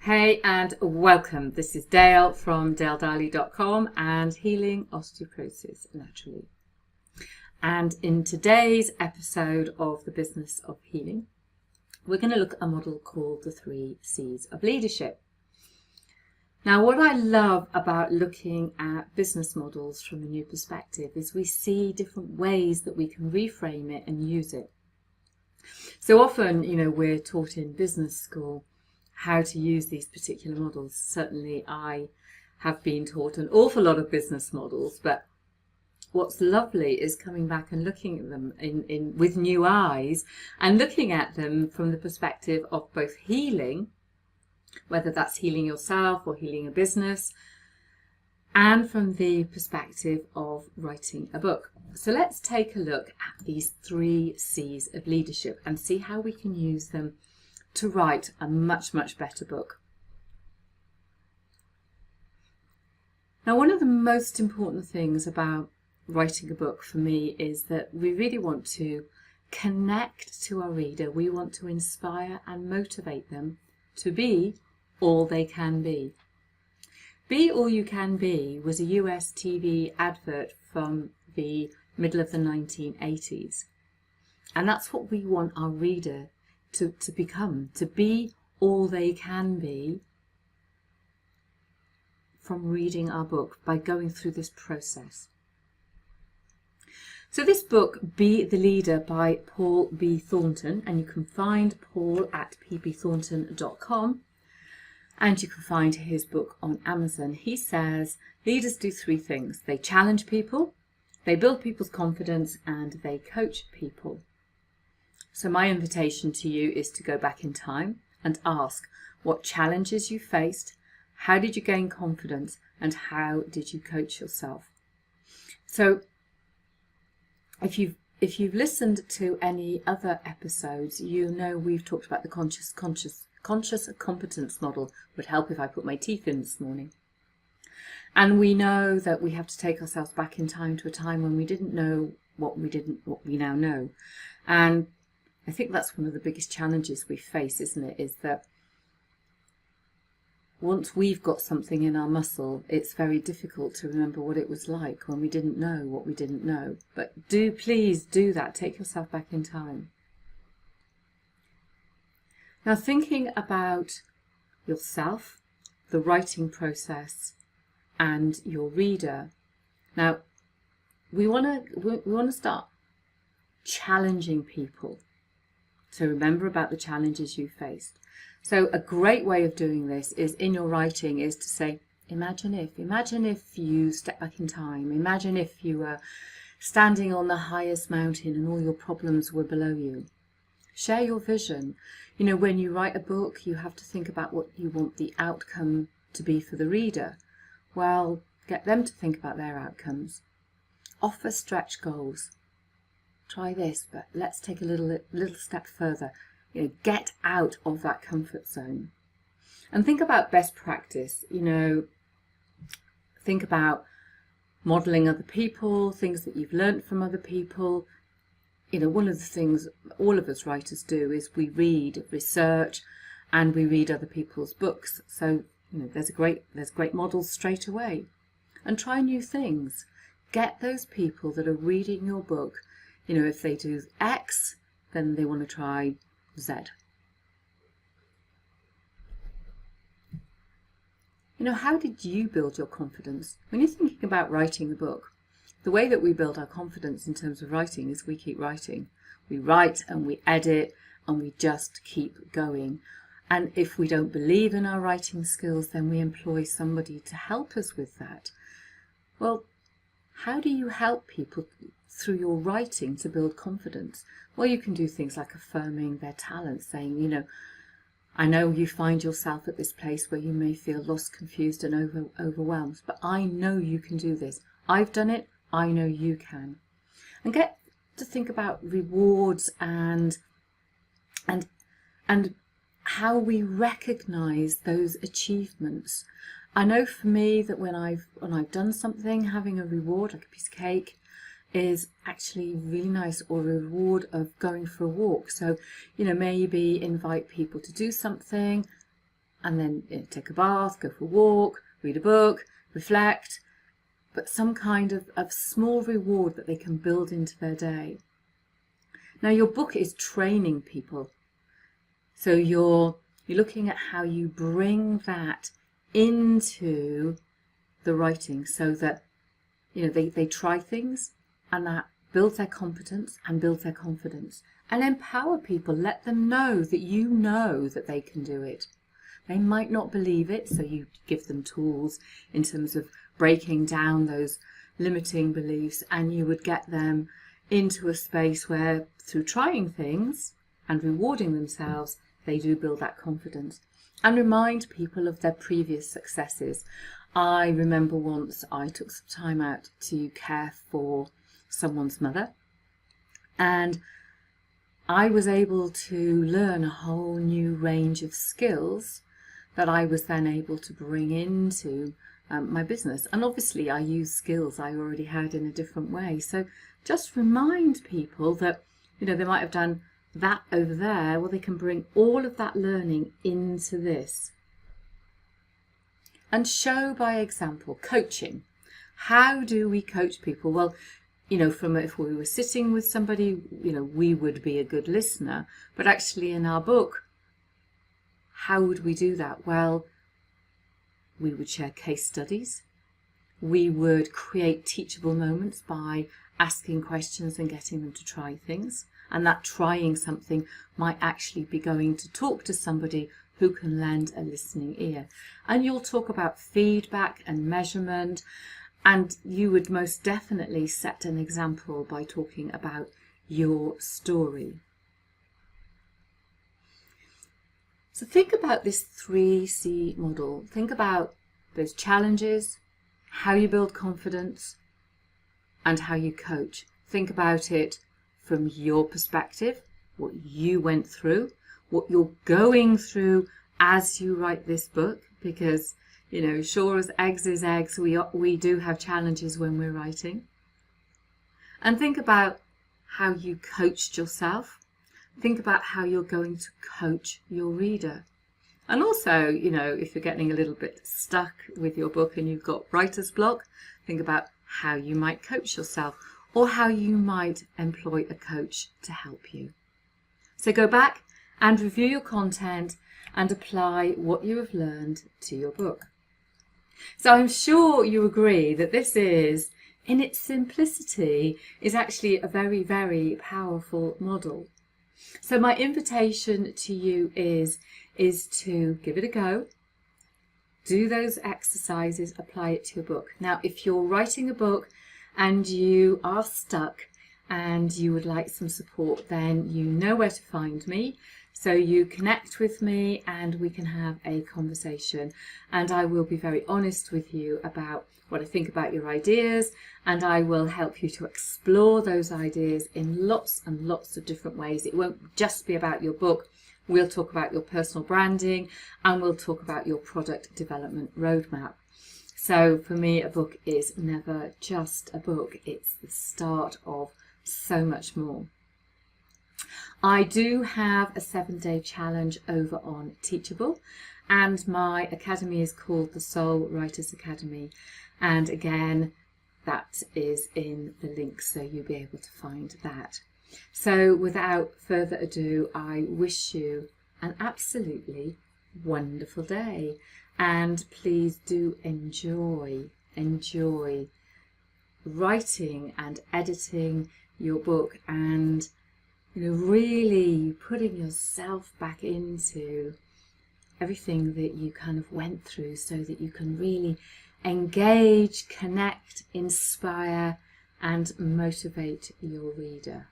Hey and welcome. This is Dale from DaleDarley.com and Healing Osteoporosis Naturally. And in today's episode of The Business of Healing, we're going to look at a model called the 3 C's of Leadership. Now, what I love about looking at business models from a new perspective is we see different ways that we can reframe it and use it. So often, we're taught in business school how to use these particular models. Certainly I have been taught an awful lot of business models, but what's lovely is coming back and looking at them with new eyes and looking at them from the perspective of both healing, whether that's healing yourself or healing a business, and from the perspective of writing a book. So let's take a look at these 3 C's of leadership and see how we can use them to write a much, much better book. Now, one of the most important things about writing a book for me is that we really want to connect to our reader. We want to inspire and motivate them to be all they can be. Be All You Can Be was a US TV advert from the middle of the 1980s. And that's what we want our reader to become, to be all they can be from reading our book by going through this process. So this book, Be the Leader by Paul B. Thornton, and you can find Paul at pbthornton.com, and you can find his book on Amazon. He says leaders do 3 things. They challenge people, they build people's confidence, and they coach people. So my invitation to you is to go back in time and ask what challenges you faced, how did you gain confidence, and how did you coach yourself? So if you've listened to any other episodes, you know we've talked about the conscious competence model. Would help if I put my teeth in this morning. And we know that we have to take ourselves back in time to a time when we didn't know what we now know. And I think that's one of the biggest challenges we face, isn't it? Is that once we've got something in our muscle, it's very difficult to remember what it was like when we didn't know what we didn't know. But please do that. Take yourself back in time. Now, thinking about yourself, the writing process, and your reader. Now, we want to start challenging people. So remember about the challenges you faced. So a great way of doing this is in your writing is to say, imagine if you step back in time. Imagine if you were standing on the highest mountain and all your problems were below you. Share your vision. When you write a book, you have to think about what you want the outcome to be for the reader. Well, get them to think about their outcomes. Offer stretch goals. Try this, but let's take a little step further. Get out of that comfort zone. And think about best practice. Think about modeling other people, things that you've learned from other people. One of the things all of us writers do is we read, research, and we read other people's books. So, there's great models straight away. And try new things. Get those people that are reading your book. If they do X, then they want to try Z. How did you build your confidence? When you're thinking about writing a book, the way that we build our confidence in terms of writing is we keep writing. We write and we edit and we just keep going. And if we don't believe in our writing skills, then we employ somebody to help us with that. Well, how do you help people through your writing to build confidence? Well, you can do things like affirming their talents, saying, I know you find yourself at this place where you may feel lost, confused and overwhelmed, but I know you can do this. I've done it. I know you can. And get to think about rewards and how we recognize those achievements. I know for me that when I've done something, having a reward like a piece of cake is actually really nice, or a reward of going for a walk. So, maybe invite people to do something and then take a bath, go for a walk, read a book, reflect, but some kind of small reward that they can build into their day. Now your book is training people, so you're looking at how you bring that into the writing, so that they try things, and that builds their competence and builds their confidence, and empower people. Let them know that they can do it. They might not believe it, so you give them tools in terms of breaking down those limiting beliefs, and you would get them into a space where, through trying things and rewarding themselves, they do build that confidence and remind people of their previous successes. I remember once I took some time out to care for someone's mother, and I was able to learn a whole new range of skills that I was then able to bring into my business. And obviously I use skills I already had in a different way. So just remind people that, they might have done that over there. Well, they can bring all of that learning into this. And show by example. Coaching. How do we coach people? Well, if we were sitting with somebody, we would be a good listener. But actually in our book, how would we do that? Well, we would share case studies. We would create teachable moments by asking questions and getting them to try things. And that trying something might actually be going to talk to somebody who can lend a listening ear. And you'll talk about feedback and measurement. And you would most definitely set an example by talking about your story. So think about this 3C model. Think about those challenges, how you build confidence, and how you coach. Think about it from your perspective, what you went through, what you're going through as you write this book, because sure as eggs is eggs, we do have challenges when we're writing. And think about how you coached yourself. Think about how you're going to coach your reader. And also, if you're getting a little bit stuck with your book and you've got writer's block, think about how you might coach yourself, or how you might employ a coach to help you. So go back and review your content and apply what you have learned to your book. So I'm sure you agree that this is, in its simplicity, is actually a very, very powerful model. So my invitation to you is to give it a go, do those exercises, apply it to your book. Now, if you're writing a book and you are stuck and you would like some support, then you know where to find me. So you connect with me and we can have a conversation, and I will be very honest with you about what I think about your ideas, and I will help you to explore those ideas in lots and lots of different ways. It won't just be about your book. We'll talk about your personal branding, and we'll talk about your product development roadmap. So for me, a book is never just a book. It's the start of so much more. I do have a 7-day challenge over on Teachable, and my academy is called the Soul Writers Academy. And again, that is in the link, so you'll be able to find that. So without further ado, I wish you an absolutely wonderful day, and please do enjoy writing and editing your book, and really putting yourself back into everything that you kind of went through, so that you can really engage, connect, inspire and motivate your reader.